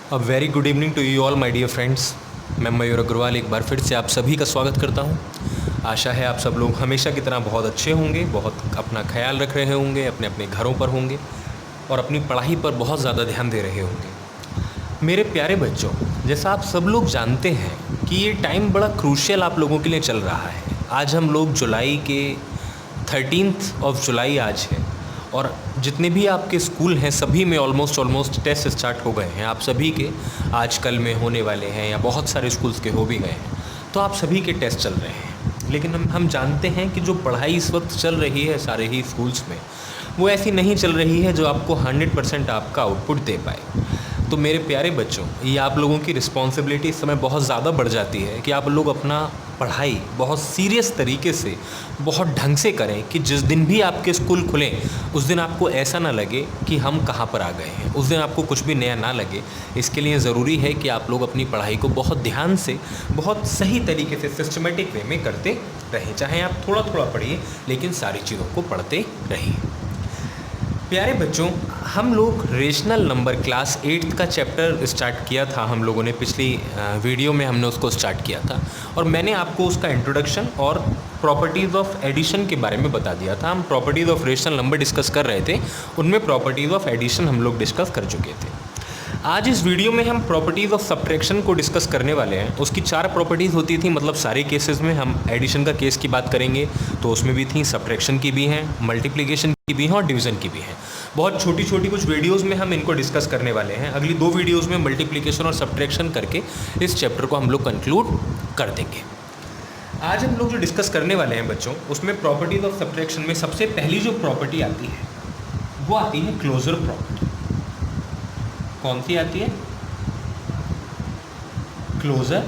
A very good evening to you all my dear friends. मैं मयूर अग्रवाल एक बार फिर से आप सभी का स्वागत करता हूं। आशा है आप सब लोग हमेशा की तरह बहुत अच्छे होंगे, बहुत अपना ख्याल रख रहे होंगे, अपने अपने घरों पर होंगे और अपनी पढ़ाई पर बहुत ज़्यादा ध्यान दे रहे होंगे। मेरे प्यारे बच्चों, जैसा आप सब लोग जानते हैं कि ये टाइम बड़ा क्रूशियल आप लोगों के लिए चल रहा है। आज हम लोग जुलाई के 13 ऑफ जुलाई आज है और जितने भी आपके स्कूल हैं सभी में ऑलमोस्ट टेस्ट स्टार्ट हो गए हैं। आप सभी के आज कल में होने वाले हैं या बहुत सारे स्कूल्स के हो भी गए हैं, तो आप सभी के टेस्ट चल रहे हैं। लेकिन हम जानते हैं कि जो पढ़ाई इस वक्त चल रही है सारे ही स्कूल्स में, वो ऐसी नहीं चल रही है जो आपको 100% आपका आउटपुट दे पाए। तो मेरे प्यारे बच्चों, ये आप लोगों की रिस्पॉन्सिबिलिटी इस समय बहुत ज़्यादा बढ़ जाती है कि आप लोग अपना पढ़ाई बहुत सीरियस तरीके से, बहुत ढंग से करें कि जिस दिन भी आपके स्कूल खुलें उस दिन आपको ऐसा ना लगे कि हम कहाँ पर आ गए हैं, उस दिन आपको कुछ भी नया ना लगे। इसके लिए ज़रूरी है कि आप लोग अपनी पढ़ाई को बहुत ध्यान से, बहुत सही तरीके से, सिस्टमेटिक वे में करते रहें। चाहे आप थोड़ा थोड़ा पढ़िए लेकिन सारी चीज़ों को पढ़ते रहिए। प्यारे बच्चों, हम लोग रेशनल नंबर क्लास 8 का चैप्टर स्टार्ट किया था। हम लोगों ने पिछली वीडियो में हमने उसको स्टार्ट किया था और मैंने आपको उसका इंट्रोडक्शन और प्रॉपर्टीज़ ऑफ एडिशन के बारे में बता दिया था। हम properties of rational number discuss कर रहे थे, उनमें प्रॉपर्टीज़ ऑफ एडिशन हम लोग डिस्कस कर चुके थे। आज इस वीडियो में हम प्रॉपर्टीज़ ऑफ सब्ट्रैक्शन को डिस्कस करने वाले हैं। उसकी 4 प्रॉपर्टीज़ होती थी, मतलब सारे केसेस में हम एडिशन का केस की बात करेंगे तो उसमें भी थी, सब्ट्रैक्शन की भी हैं, मल्टीप्लिकेशन की भी हैं और डिवीज़न की भी हैं। बहुत छोटी छोटी कुछ वीडियोस में हम इनको डिस्कस करने वाले हैं। अगली 2 वीडियोस में मल्टीप्लिकेशन और सब्ट्रैक्शन करके इस चैप्टर को हम लोग कंक्लूड कर देंगे। आज हम लोग जो डिस्कस करने वाले हैं बच्चों, उसमें प्रॉपर्टीज़ ऑफ सब्ट्रैक्शन में सबसे पहली जो प्रॉपर्टी आती है वो आती है क्लोजर प्रॉपर्टी। कौन सी आती है? Closure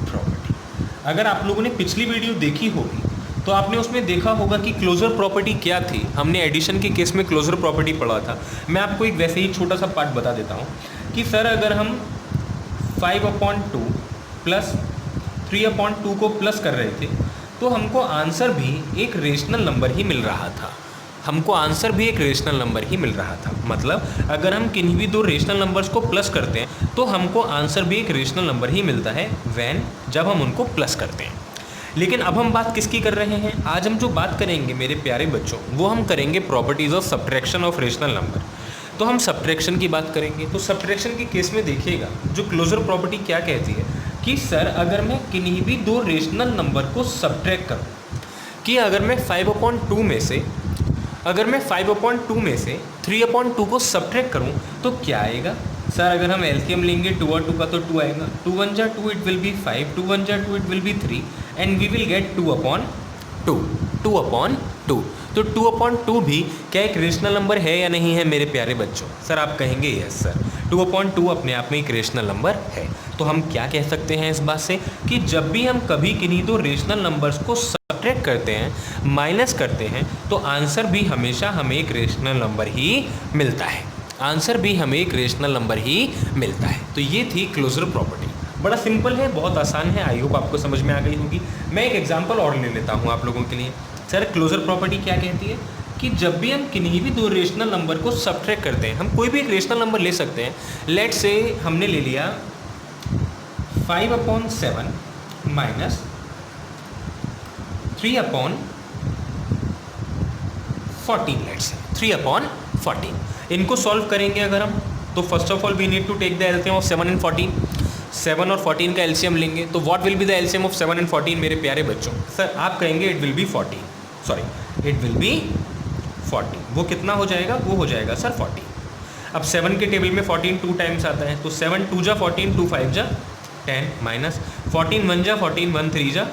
property. अगर आप लोगों ने पिछली वीडियो देखी होगी तो आपने उसमें देखा होगा कि क्लोजर प्रॉपर्टी क्या थी। हमने एडिशन के केस में क्लोजर प्रॉपर्टी पढ़ा था। मैं आपको एक वैसे ही छोटा सा पार्ट बता देता हूँ कि सर अगर हम 5/2 प्लस 3/2 को प्लस कर रहे थे तो हमको आंसर भी एक रेशनल नंबर ही मिल रहा था। हमको आंसर भी एक रेशनल नंबर ही मिल रहा था। मतलब अगर हम किन्हीं भी 2 रेशनल नंबर्स को प्लस करते हैं तो हमको आंसर भी एक रेशनल नंबर ही मिलता है जब हम उनको प्लस करते हैं। लेकिन अब हम बात किसकी कर रहे हैं? आज हम जो बात करेंगे मेरे प्यारे बच्चों, वो हम करेंगे properties of subtraction of rational number. तो हम सब्ट्रैक्शन की बात करेंगे। तो सब्ट्रैक्शन के केस में देखिएगा जो क्लोजर प्रॉपर्टी क्या कहती है कि सर अगर मैं किन्हीं भी 2 रेशनल नंबर को सब्ट्रैक्ट करूँ, कि अगर मैं 5/2 में से 3/2 को सब्ट्रैक्ट करूँ तो क्या आएगा? सर अगर हम एलसीएम लेंगे 2 और 2 का तो 2 आएगा। 2 1 जा 2, इट विल बी 5, 2 1 जा 2, it will be 3 and we will get 2/2। 2/2 तो 2/2 भी क्या एक रेशनल नंबर है या नहीं है मेरे प्यारे बच्चों? सर आप कहेंगे यस सर, 2/2 अपने आप में एक रेशनल नंबर है। तो हम क्या कह सकते हैं इस बात से कि जब भी हम कभी किन्हीं 2 रेशनल नंबर्स को सब्ट्रैक्ट करते हैं, माइनस करते हैं, तो आंसर भी हमेशा हमें एक रेशनल नंबर ही मिलता है। आंसर भी हमें एक रेशनल नंबर ही मिलता है। तो ये थी क्लोजर प्रॉपर्टी। बड़ा सिंपल है, बहुत आसान है। आई होप आपको समझ में आ गई होगी। मैं एक एग्जांपल और ले लेता हूँ आप लोगों के लिए। सर क्लोजर प्रॉपर्टी क्या कहती है कि जब भी हम किन्हीं भी 2 रेशनल नंबर को सब्ट्रैक्ट करते हैं, हम कोई भी एक रेशनल नंबर ले सकते हैं। लेट्स से हमने ले लिया 5/7 माइनस 3/14। लेट्स से 3/14 इनको सॉल्व करेंगे अगर हम, तो first of all we need to take the LCM of 7 and 14। 7 और 14 का एलसीएम लेंगे तो what will be the LCM of 7 and 14 मेरे प्यारे बच्चों? सर आप कहेंगे इट विल बी 40। वो कितना हो जाएगा? वो हो जाएगा सर 40। अब 7 के टेबल में 14 2 टाइम्स आता है, तो 7 2 जा 14, 2 5 जा 10 माइनस 14 1 जा 14, 1 3 जा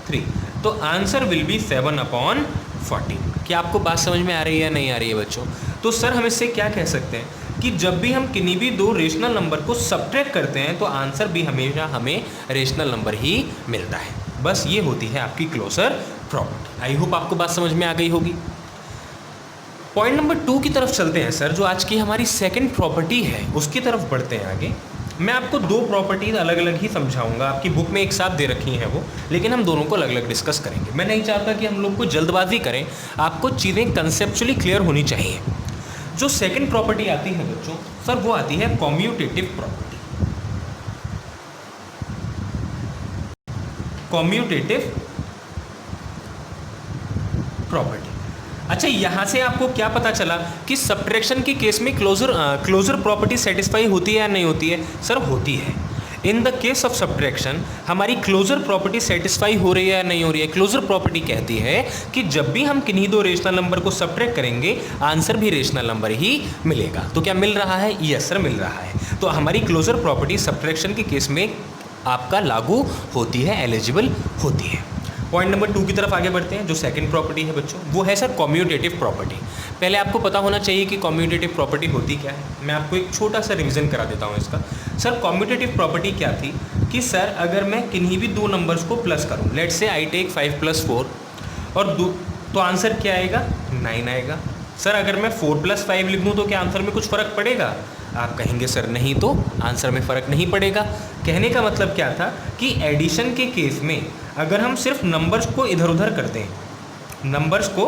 3। तो आंसर विल बी 7/14। क्या आपको बात समझ में आ रही है या नहीं आ रही है बच्चों? तो सर हम इससे क्या कह सकते हैं कि जब भी हम किन्हीं भी 2 रेशनल नंबर को सब्ट्रैक्ट करते हैं तो आंसर भी हमेशा हमें रेशनल नंबर ही मिलता है। बस ये होती है आपकी क्लोजर प्रॉपर्टी। आई होप आपको बात समझ में आ गई होगी। पॉइंट नंबर 2 की तरफ चलते हैं सर, जो आज की हमारी सेकेंड प्रॉपर्टी है उसकी तरफ बढ़ते हैं आगे। मैं आपको 2 प्रॉपर्टीज़ अलग अलग ही समझाऊंगा। आपकी बुक में एक साथ दे रखी हैं वो, लेकिन हम दोनों को अलग अलग डिस्कस करेंगे। मैं नहीं चाहता कि हम लोग को जल्दबाजी करें, आपको चीज़ें कंसेप्चुअली क्लियर होनी चाहिए। जो सेकंड प्रॉपर्टी आती है बच्चों, सर वो आती है कॉम्यूटेटिव प्रॉपर्टी। Commutative property. अच्छा, यहां से आपको क्या पता चला कि सब्ट्रैक्शन के केस में क्लोजर प्रॉपर्टी सेटिस्फाई होती है या नहीं होती है? सर होती है। In the case of subtraction हमारी क्लोजर प्रॉपर्टी सेटिस्फाई हो रही है या नहीं हो रही है? क्लोजर प्रॉपर्टी कहती है कि जब भी हम किन्हीं दो रेशनल नंबर को सब्ट्रैक्ट करेंगे आंसर भी रेशनल नंबर ही मिलेगा। तो क्या मिल रहा है? यस सर, मिल रहा है। तो हमारी क्लोजर प्रॉपर्टी सब्ट्रैक्शन के केस में आपका लागू होती है, एलिजिबल होती है। पॉइंट नंबर 2 की तरफ आगे बढ़ते हैं। जो सेकंड प्रॉपर्टी है बच्चों, वो है सर कॉम्यूटेटिव प्रॉपर्टी। पहले आपको पता होना चाहिए कि कॉम्यूटेटिव प्रॉपर्टी होती क्या है। मैं आपको एक छोटा सा रिवीजन करा देता हूँ इसका। सर कॉम्यूटेटिव प्रॉपर्टी क्या थी कि सर अगर मैं किन्हीं भी दो नंबर्स को प्लस करूँ, लेट्स से आई टेक 5 + 4 और तो आंसर क्या आएगा? 9 आएगा। सर अगर मैं 4 + 5 लिख दूँ तो क्या आंसर में कुछ फ़र्क पड़ेगा? आप कहेंगे सर नहीं, तो आंसर में फ़र्क नहीं पड़ेगा। कहने का मतलब क्या था कि एडिशन के केस में अगर हम सिर्फ नंबर्स को इधर उधर कर दें, नंबर्स को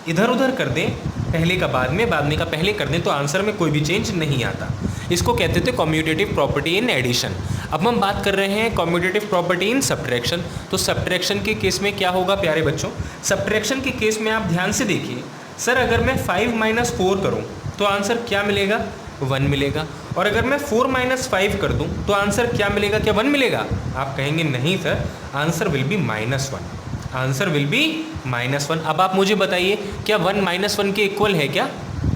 इधर उधर कर दें, पहले का बाद में का पहले कर दें, तो आंसर में कोई भी चेंज नहीं आता। इसको कहते थे कॉम्यूटेटिव प्रॉपर्टी इन एडिशन। अब हम बात कर रहे हैं कॉम्यूटेटिव प्रॉपर्टी इन सब्ट्रैक्शन। तो सब्ट्रैक्शन के केस में क्या होगा प्यारे बच्चों? सब्ट्रैक्शन के केस में आप ध्यान से देखिए, सर अगर मैं 5 - 4 करूँ तो आंसर क्या मिलेगा? 1 मिलेगा। और अगर मैं 4 - 5 कर दूं तो आंसर क्या मिलेगा? क्या 1 मिलेगा? आप कहेंगे नहीं sir, answer will be -1। Answer will be -1। अब आप मुझे बताइए, क्या 1 - 1 के इक्वल है क्या?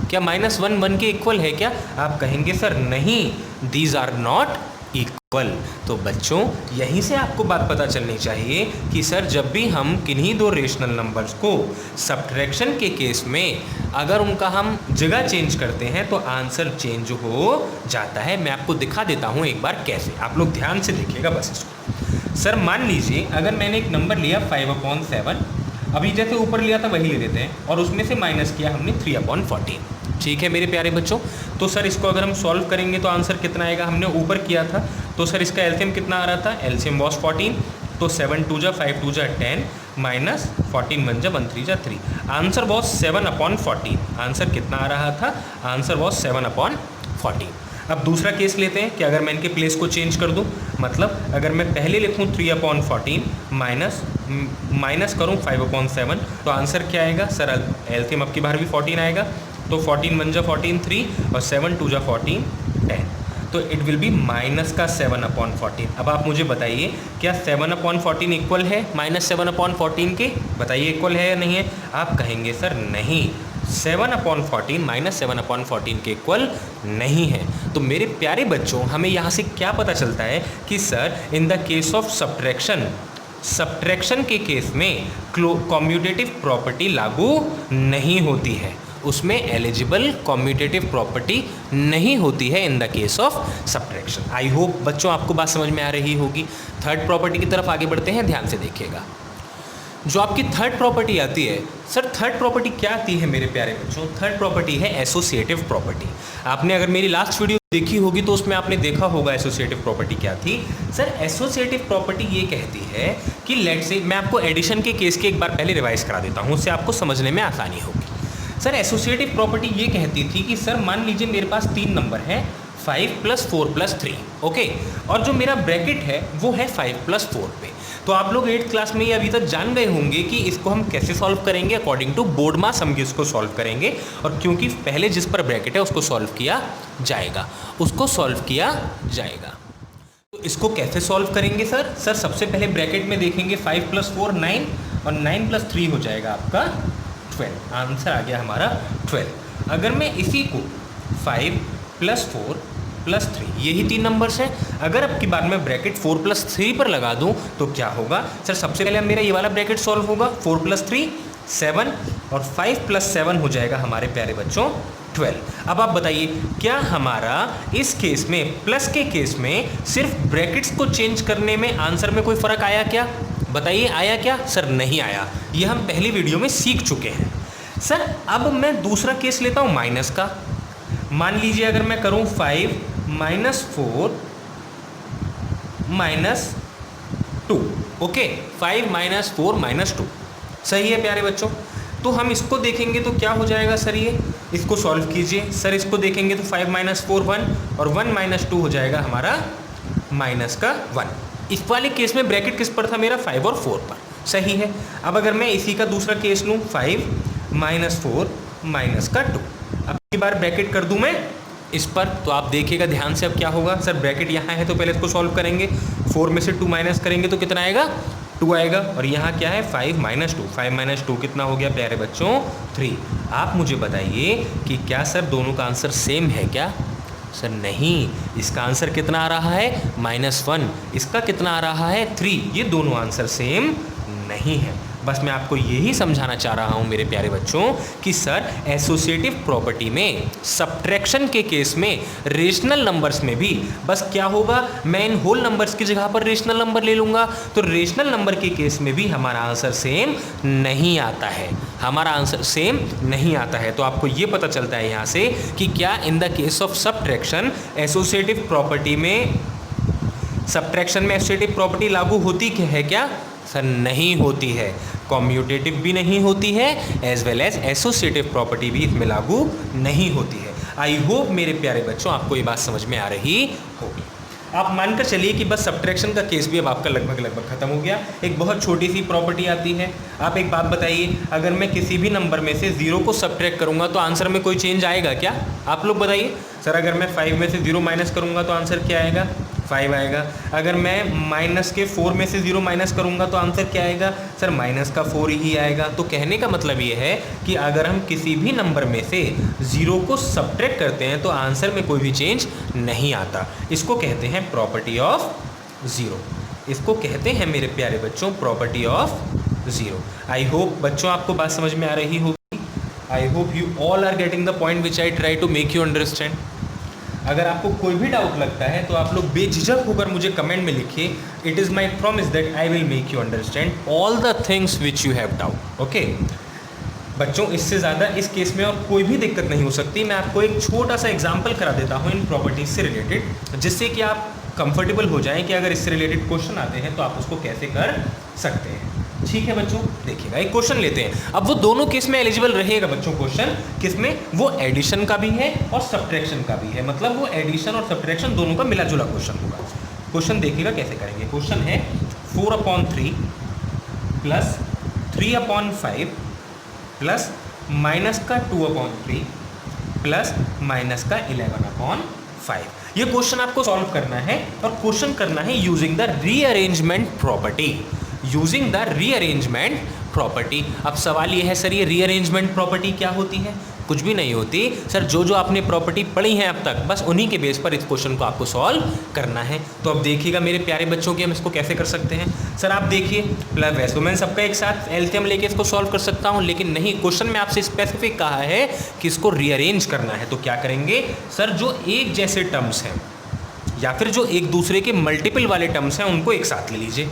क्या -1 1 के इक्वल है क्या? आप कहेंगे सर नहीं, दीज आर नॉट इक्वल। तो बच्चों यहीं से आपको बात पता चलनी चाहिए कि सर जब भी हम किन्हीं दो रेशनल नंबर्स को सब्ट्रैक्शन के केस में अगर उनका हम जगह चेंज करते हैं तो आंसर चेंज हो जाता है। मैं आपको दिखा देता हूँ एक बार कैसे, आप लोग ध्यान से देखिएगा बस इसको। सर मान लीजिए अगर मैंने एक नंबर लिया 5/7, अभी जैसे ऊपर लिया था वही ले लेते हैं, और उसमें से माइनस किया हमने 3/14। ठीक है मेरे प्यारे बच्चों, तो सर इसको अगर हम सॉल्व करेंगे तो आंसर कितना आएगा? हमने ऊपर किया था तो सर इसका एलसीएम कितना आ रहा था? LCM was 14। तो 7 2 5 2 10 माइनस 14 1 1 3 3। Answer was 7/14। आंसर कितना आ रहा था? Answer was 7/14। अब दूसरा केस लेते हैं कि अगर मैं इनके प्लेस को चेंज कर दूं, मतलब अगर मैं पहले लिखूं 3/14 माइनस करूं 5/7, तो आंसर क्या आएगा? सर एलसीएम अब की बार भी 14 आएगा। तो 14 1 14 3 और 7 2 14 10। तो इट विल बी माइनस का 7/14। अब आप मुझे बताइए क्या 7/14 इक्वल है -7/14 के? बताइए इक्वल है या नहीं है? आप कहेंगे सर नहीं, 7/14 -7/14 के इक्वल नहीं है। तो मेरे प्यारे बच्चों हमें यहाँ से क्या पता चलता है कि sir in the case of subtraction के केस में कॉम्यूटेटिव प्रॉपर्टी लागू नहीं होती है, उसमें एलिजिबल कॉम्यूटेटिव प्रॉपर्टी नहीं होती है in the case of subtraction. I hope बच्चों आपको बात समझ में आ रही होगी। थर्ड प्रॉपर्टी की तरफ आगे बढ़ते हैं, ध्यान से देखिएगा। जो आपकी थर्ड प्रॉपर्टी आती है, सर थर्ड प्रॉपर्टी क्या आती है मेरे प्यारे बच्चों? थर्ड प्रॉपर्टी है एसोसिएटिव प्रॉपर्टी। आपने अगर मेरी लास्ट वीडियो देखी होगी तो उसमें आपने देखा होगा एसोसिएटिव प्रॉपर्टी क्या थी। सर एसोसिएटिव प्रॉपर्टी ये कहती है कि लेट्स से मैं आपको एडिशन के केस के एक बार पहले रिवाइज करा देता हूँ, उससे आपको समझने में आसानी होगी। सर एसोसिएटिव प्रॉपर्टी ये कहती थी कि सर मान लीजिए मेरे पास 3 नंबर हैं, 5 + 4 + 3, ओके, और जो मेरा ब्रैकेट है वो है 5 + 4 पे। तो आप लोग 8th क्लास में ये अभी तक जान गए होंगे कि इसको हम कैसे सॉल्व करेंगे। अकॉर्डिंग टू बोर्ड मास हम इसको सॉल्व करेंगे, और क्योंकि पहले जिस पर ब्रैकेट है उसको सॉल्व किया जाएगा, तो इसको कैसे सॉल्व करेंगे सर? सर सबसे पहले ब्रैकेट में देखेंगे 5 + 4 9 और 9 + 3 हो जाएगा आपका 12। आंसर आ गया हमारा 12। अगर मैं इसी को 5 + 4 + 3, यही 3 नंबर्स हैं, अगर अब की बार मैं ब्रैकेट 4 + 3 पर लगा दूं तो क्या होगा? सर सबसे पहले मेरा ये वाला ब्रैकेट सॉल्व होगा, 4 + 3 7 और 5 + 7 हो जाएगा हमारे प्यारे बच्चों 12। अब आप बताइए क्या हमारा इस केस में, प्लस के केस में, सिर्फ ब्रैकेट्स को चेंज करने में आंसर में कोई फ़र्क आया क्या? बताइए आया क्या? सर नहीं आया, ये हम पहली वीडियो में सीख चुके हैं। सर अब मैं दूसरा केस लेता हूँ माइनस का। मान लीजिए अगर मैं करूँ 5 - 4 - 2, ओके, 5 - 4 - 2, सही है प्यारे बच्चों। तो हम इसको देखेंगे तो क्या हो जाएगा सर, ये इसको सॉल्व कीजिए सर। इसको देखेंगे तो 5 - 4 1 और 1 - 2 हो जाएगा हमारा -1। इस वाले केस में ब्रैकेट किस पर था मेरा, 5 और 4 पर, सही है। अब अगर मैं इसी का दूसरा केस लूँ, 5 - 4 -2, अब की बार ब्रैकेट कर दूं मैं इस पर, तो आप देखिएगा ध्यान से अब क्या होगा सर। ब्रैकेट यहाँ है तो पहले इसको सॉल्व करेंगे, 4 में से 2 माइनस करेंगे तो कितना आएगा, 2 आएगा। और यहाँ क्या है 5 - 2, 5 - 2 कितना हो गया प्यारे बच्चों, 3। आप मुझे बताइए कि क्या सर दोनों का आंसर सेम है क्या, सर नहीं। इसका आंसर कितना आ रहा है, -1, इसका कितना आ रहा है 3, ये दोनों आंसर सेम नहीं है। बस मैं आपको यही समझाना चाह रहा हूँ मेरे प्यारे बच्चों कि सर एसोसिएटिव प्रॉपर्टी में सब्ट्रैक्शन के केस में रेशनल नंबर्स में भी बस क्या होगा, मैं इन होल नंबर्स की जगह पर रेशनल नंबर ले लूँगा, तो रेशनल नंबर के केस में भी हमारा आंसर सेम नहीं आता है, हमारा आंसर सेम नहीं आता है। तो आपको ये पता चलता है यहाँ से कि क्या in the case of subtraction associative property में, सब्ट्रैक्शन में एसोसिएटिव प्रॉपर्टी लागू होती है क्या, सर नहीं होती है। कॉम्यूटेटिव भी नहीं होती है, as well as associative property भी इसमें लागू नहीं होती है। आई होप मेरे प्यारे बच्चों आपको ये बात समझ में आ रही होगी। आप मानकर चलिए कि बस सब्ट्रैक्शन का केस भी अब आपका लगभग खत्म हो गया। एक बहुत छोटी सी प्रॉपर्टी आती है। आप एक बात बताइए, अगर मैं किसी भी नंबर में से 0 को सब्ट्रैक्ट करूंगा तो आंसर में कोई चेंज आएगा क्या, आप लोग बताइए। सर अगर मैं 5 में से 0 माइनस करूंगा तो आंसर क्या आएगा, 5 आएगा। अगर मैं -4 में से 0 माइनस करूंगा तो आंसर क्या आएगा, सर -4 ही आएगा। तो कहने का मतलब ये है कि अगर हम किसी भी नंबर में से 0 को सब्ट्रैक्ट करते हैं तो आंसर में कोई भी चेंज नहीं आता। इसको कहते हैं प्रॉपर्टी ऑफ 0, इसको कहते हैं मेरे प्यारे बच्चों प्रॉपर्टी ऑफ 0। आई होप बच्चों आपको बात समझ में आ रही होगी। I hope you all are getting the point which I try to make you understand. अगर आपको कोई भी डाउट लगता है तो आप लोग बेझिझक होकर मुझे कमेंट में लिखिए। It is my promise that I will make you understand all the things which you have doubt. Okay बच्चों, इससे ज़्यादा इस केस में और कोई भी दिक्कत नहीं हो सकती। मैं आपको एक छोटा सा एग्जाम्पल करा देता हूँ इन प्रॉपर्टीज से रिलेटेड, जिससे कि आप कंफर्टेबल हो जाएं कि अगर इससे रिलेटेड क्वेश्चन आते हैं तो आप उसको कैसे कर सकते हैं। ठीक है बच्चों, देखिएगा एक क्वेश्चन लेते हैं। अब वो दोनों केस में एलिजिबल रहेगा बच्चों क्वेश्चन, किसमें, वो एडिशन का भी है और सब्ट्रैक्शन का भी है, मतलब वो एडिशन और सब्ट्रैक्शन दोनों का मिला जुला क्वेश्चन होगा। क्वेश्चन देखिएगा कैसे करेंगे। क्वेश्चन है 4/3 प्लस 3/5 प्लस -2/3 प्लस -11/5। ये क्वेश्चन आपको सॉल्व करना है और क्वेश्चन करना है using the rearrangement property, using the rearrangement property. अब सवाल ये है सर ये रीअरेंजमेंट प्रॉपर्टी क्या होती है, कुछ भी नहीं होती सर। जो जो आपने प्रॉपर्टी पढ़ी है अब तक बस उन्हीं के बेस पर इस क्वेश्चन को आपको सॉल्व करना है। तो अब देखिएगा मेरे प्यारे बच्चों कि हम इसको कैसे कर सकते हैं। सर आप देखिए प्लस वैसे मैं सबका एक साथ एलसीएम लेके इसको सॉल्व कर सकता हूं, लेकिन नहीं, क्वेश्चन में आपसे स्पेसिफिक कहा है कि इसको रीअरेंज करना है। तो क्या करेंगे सर, जो एक जैसे टर्म्स हैं या फिर जो एक दूसरे के मल्टीपल वाले टर्म्स हैं उनको एक साथ ले लीजिए।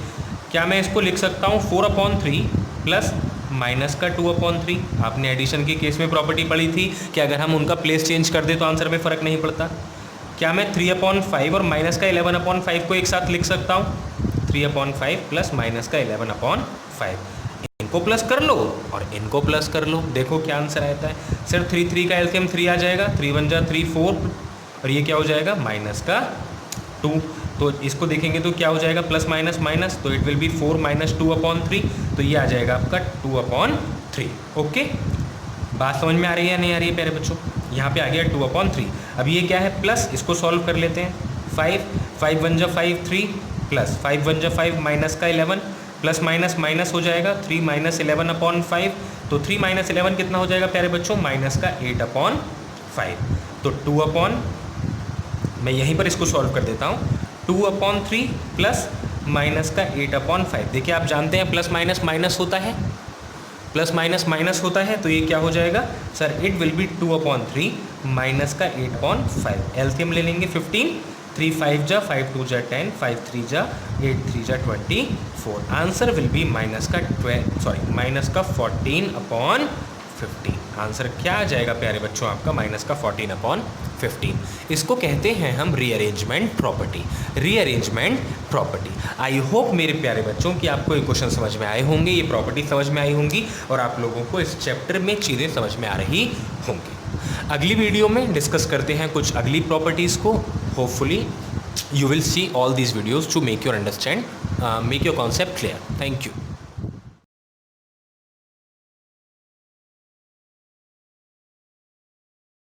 क्या मैं इसको लिख सकता हूँ 4/3 प्लस -2/3। आपने एडिशन के केस में प्रॉपर्टी पढ़ी थी कि अगर हम उनका प्लेस चेंज कर दें तो आंसर में फ़र्क नहीं पड़ता। क्या मैं 3/5 और -11/5 को एक साथ लिख सकता हूँ, 3/5 प्लस -11/5। इनको प्लस कर लो और इनको प्लस कर लो, देखो क्या आंसर आता है। सर 3 का एलसीएम 3 आ जाएगा, 3 × 1 = 3 4 और ये क्या हो जाएगा -2। तो इसको देखेंगे तो क्या हो जाएगा प्लस माइनस माइनस, तो इट विल बी 4 - 2/3। तो ये आ जाएगा आपका 2/3। ओके, बात समझ में आ रही है नहीं आ रही है प्यारे बच्चों। यहाँ पे आ गया 2/3। अब ये क्या है प्लस, इसको सॉल्व कर लेते हैं। 5 × 1 = 5 3 प्लस 5 × 1 = 5 -11 प्लस माइनस माइनस हो जाएगा 3 - 11/5। तो 3 - 11 कितना हो जाएगा प्यारे बच्चों, -8/5। तो 2 मैं यहीं पर इसको सॉल्व कर देता हूँ। 2/3 प्लस -8/5। देखिए आप जानते हैं प्लस माइनस माइनस होता है, प्लस माइनस माइनस होता है, तो ये क्या हो जाएगा sir, it will B 2/3 -8/5। LCM ले लेंगे 15, 3 × 5 = 5 × 2 = 10, 5 × 3 = 8, 3 × 24। Answer will be -14/15। 15। आंसर क्या आ जाएगा प्यारे बच्चों आपका माइनस का 14/15। इसको कहते हैं हम rearrangement property. Rearrangement property. I hope मेरे प्यारे बच्चों कि आपको ये क्वेश्चन समझ में आए होंगे, ये प्रॉपर्टी समझ में आई होंगी और आप लोगों को इस चैप्टर में चीज़ें समझ में आ रही होंगी। अगली वीडियो में डिस्कस करते हैं कुछ अगली प्रॉपर्टीज़ को। Hopefully you will see all these videos to make your concept clear. Thank you.